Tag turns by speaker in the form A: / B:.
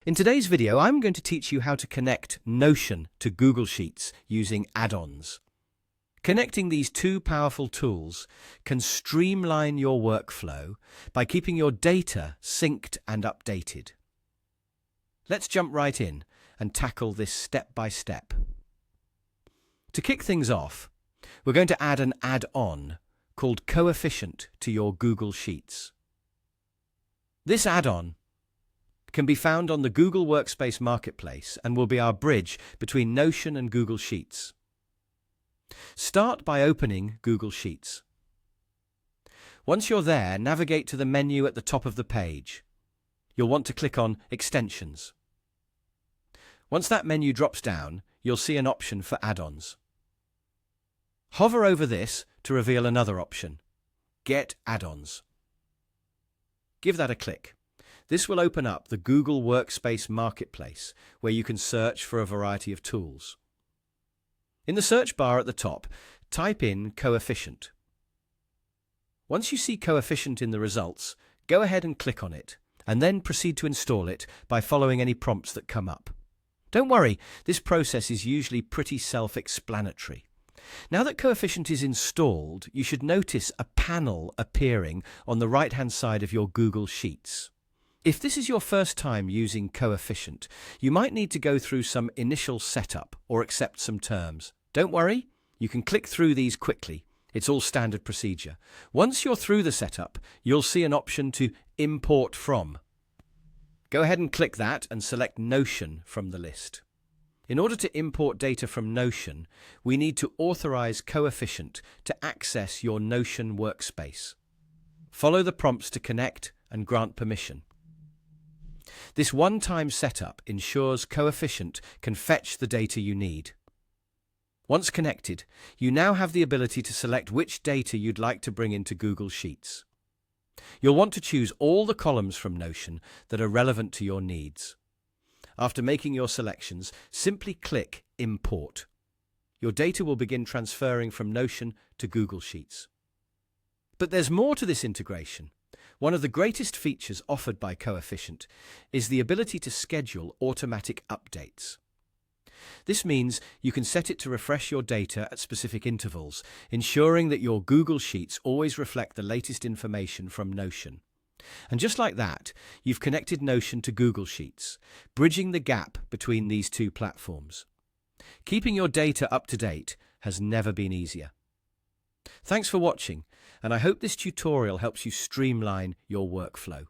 A: In today's video, I'm going to teach you how to connect Notion to Google Sheets using add-ons. Connecting these two powerful tools can streamline your workflow by keeping your data synced and updated. Let's jump right in and tackle this step by step. To kick things off, we're going to add an add-on called Coefficient to your Google Sheets. This add-on can be found on the Google Workspace Marketplace and will be our bridge between Notion and Google Sheets. Start by opening Google Sheets. Once you're there, navigate to the menu at the top of the page. You'll want to click on Extensions. Once that menu drops down, you'll see an option for add-ons. Hover over this to reveal another option, Get Add-ons. Give that a click. This will open up the Google Workspace Marketplace, where you can search for a variety of tools. In the search bar at the top, type in Coefficient. Once you see Coefficient in the results, go ahead and click on it, and then proceed to install it by following any prompts that come up. Don't worry, this process is usually pretty self-explanatory. Now that Coefficient is installed, you should notice a panel appearing on the right-hand side of your Google Sheets. If this is your first time using Coefficient, you might need to go through some initial setup or accept some terms. Don't worry, you can click through these quickly. It's all standard procedure. Once you're through the setup, you'll see an option to Import From. Go ahead and click that and select Notion from the list. In order to import data from Notion, we need to authorize Coefficient to access your Notion workspace. Follow the prompts to connect and grant permission. This one-time setup ensures Coefficient can fetch the data you need. Once connected, you now have the ability to select which data you'd like to bring into Google Sheets. You'll want to choose all the columns from Notion that are relevant to your needs. After making your selections, simply click Import. Your data will begin transferring from Notion to Google Sheets. But there's more to this integration. One of the greatest features offered by Coefficient is the ability to schedule automatic updates. This means you can set it to refresh your data at specific intervals, ensuring that your Google Sheets always reflect the latest information from Notion. And just like that, you've connected Notion to Google Sheets, bridging the gap between these two platforms. Keeping your data up to date has never been easier. Thanks for watching, and I hope this tutorial helps you streamline your workflow.